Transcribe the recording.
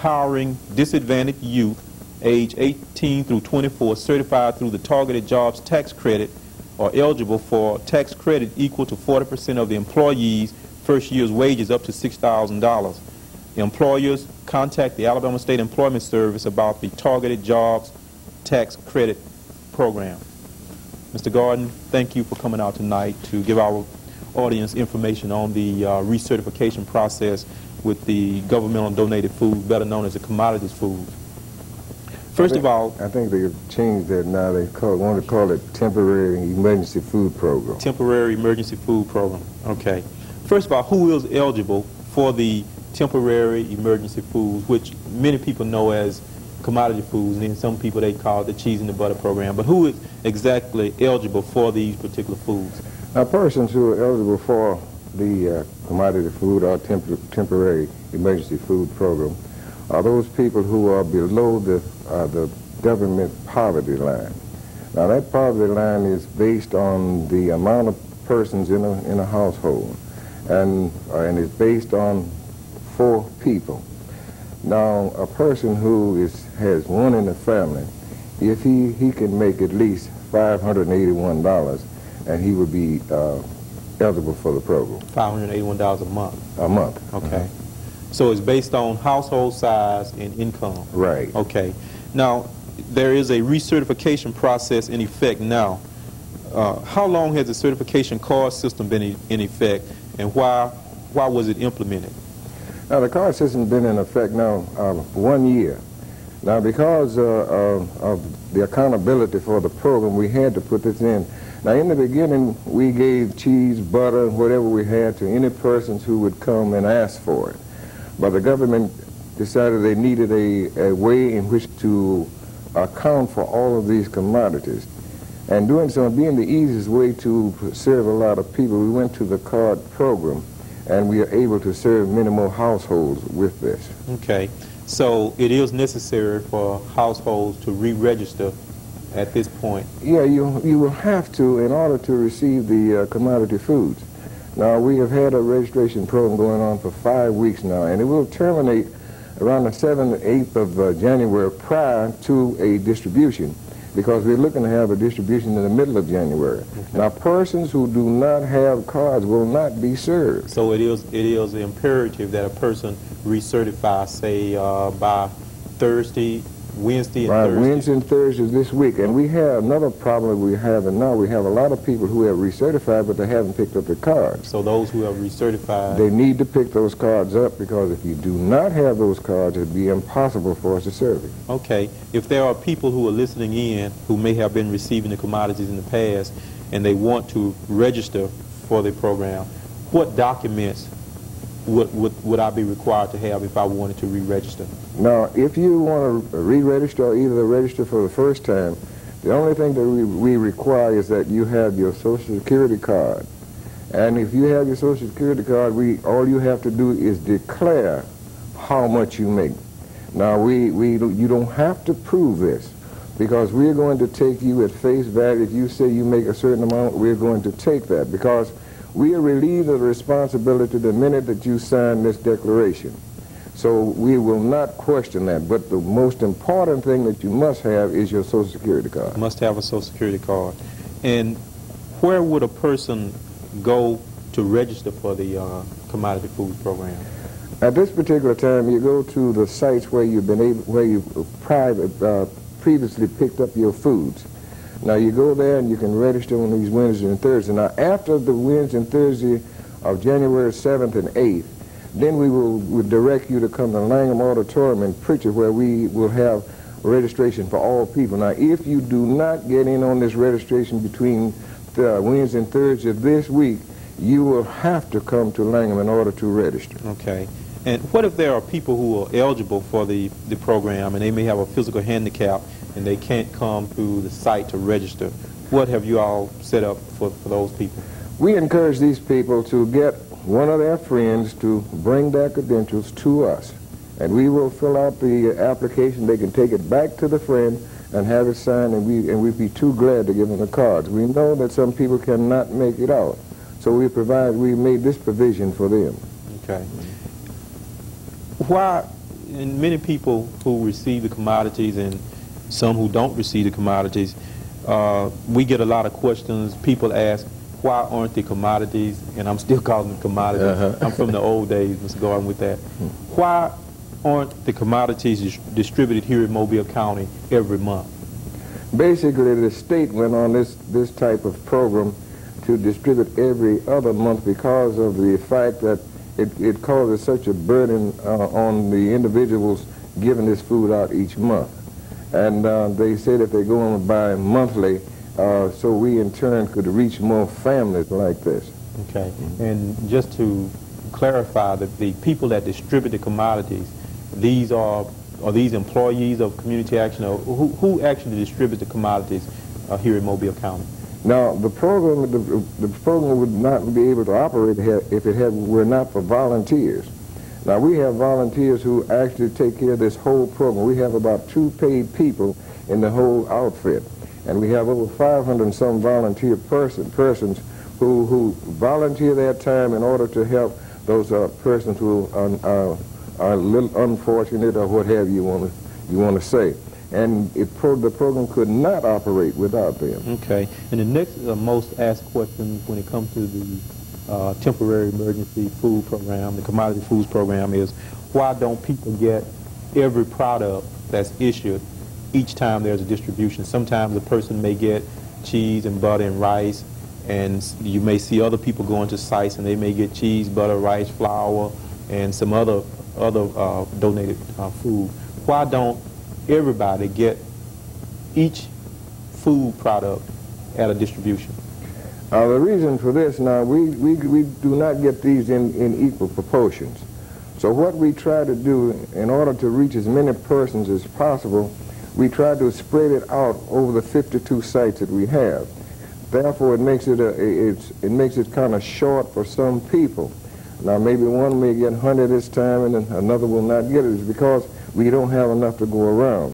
hiring disadvantaged youth age 18 through 24 certified through the targeted jobs tax credit are eligible for tax credit equal to 40% of the employee's first year's wages up to $6,000. Employers contact the Alabama State Employment Service about the targeted jobs tax credit program. Mr. Garden, thank you for coming out tonight to give our audience information on the recertification process with the governmental donated food, better known as the commodities food. First of all, I think they've changed that now. They want to call it temporary emergency food program. Temporary emergency food program. Okay. First of all, who is eligible for the temporary emergency foods, which many people know as commodity foods, and then some people they call it the cheese and the butter program. But who is exactly eligible for these particular foods? Now, persons who are eligible for the commodity food or temporary emergency food program are those people who are below the government poverty line. Now, that poverty line is based on the amount of persons in a household, and it's based on 4 people. Now, a person who has one in the family, if he can make at least $581, and he would be eligible for the program. $581 a month? A month. Okay. So it's based on household size and income? Right. Okay. Now, there is a recertification process in effect now. How long has the certification card system been in effect, and why was it implemented? Now, the card system has been in effect now 1 year. Now, because of the accountability for the program, we had to put this in. Now, in the beginning, we gave cheese, butter, whatever we had to any persons who would come and ask for it. But the government decided they needed a way in which to account for all of these commodities. And doing so, being the easiest way to serve a lot of people, we went to the card program, and we are able to serve many more households with this. Okay. So it is necessary for households to re-register at this point? Yeah, you will have to in order to receive the commodity foods. Now, we have had a registration program going on for 5 weeks now, and it will terminate around the 7th and 8th of January prior to a distribution, because we're looking to have a distribution in the middle of January. Okay. Now, persons who do not have cards will not be served. So it is imperative that a person recertify, say, by Thursday, Wednesday, and Thursday. Wednesday and Thursday this week. And we have another problem we have, and now we have a lot of people who have recertified, but they haven't picked up their cards. So those who have recertified, they need to pick those cards up, because if you do not have those cards, it would be impossible for us to serve you. Okay. If there are people who are listening in who may have been receiving the commodities in the past and they want to register for the program, what documents would I be required to have if I wanted to re-register? Now, if you want to re-register or either register for the first time, the only thing that we require is that you have your Social Security card. And if you have your Social Security card, all you have to do is declare how much you make. Now, you don't have to prove this, because we're going to take you at face value. If you say you make a certain amount, we're going to take that, because we are relieved of the responsibility the minute that you sign this declaration. So we will not question that. But the most important thing that you must have is your Social Security card. Must have a Social Security card. And where would a person go to register for the commodity foods program? At this particular time, you go to the sites where you've previously picked up your foods. Now, you go there and you can register on these Wednesdays and Thursdays. Now, after the Wednesday and Thursday of January 7th and 8th, then we will direct you to come to Langham Auditorium in Pritchard, where we will have registration for all people. Now, if you do not get in on this registration between Wednesday and Thursday this week, you will have to come to Langham in order to register. Okay. And what if there are people who are eligible for the program and they may have a physical handicap and they can't come through the site to register? What have you all set up for those people? We encourage these people to get one of their friends to bring their credentials to us, and we will fill out the application. They can take it back to the friend and have it signed, and we'd be too glad to give them the cards. We know that some people cannot make it out, so we made this provision for them. Okay. Why and many people who receive the commodities and some who don't receive the commodities, we get a lot of questions. People ask, why aren't the commodities, and I'm still calling them commodities. I'm from the old days, Mr. Gordon, with that. Why aren't the commodities distributed here in Mobile County every month? Basically, the state went on this type of program to distribute every other month because of the fact that it causes such a burden on the individuals giving this food out each month. And they said that they're going to buy monthly, so we in turn could reach more families like this. Okay, and just to clarify, that the people that distribute the commodities, these are these employees of Community Action, or who actually distributes the commodities here in Mobile County? Now, the program would not be able to operate if it were not for volunteers. Now, we have volunteers who actually take care of this whole program. We have about 2 paid people in the whole outfit, and we have over 500 and some volunteer persons who volunteer their time in order to help those persons who are a little unfortunate, or what have you want to say. And the program could not operate without them. Okay. And the next most asked question when it comes to the temporary emergency food program, the commodity foods program, is why don't people get every product that's issued each time there's a distribution? Sometimes a person may get cheese and butter and rice, and you may see other people going to sites and they may get cheese, butter, rice, flour, and some other donated food. Why don't everybody get each food product at a distribution? The reason for this, now, we do not get these in equal proportions. So what we try to do, in order to reach as many persons as possible, we try to spread it out over the 52 sites that we have. Therefore, it makes it kind of short for some people. Now, maybe one may get 100 this time and then another will not get it. It's because we don't have enough to go around.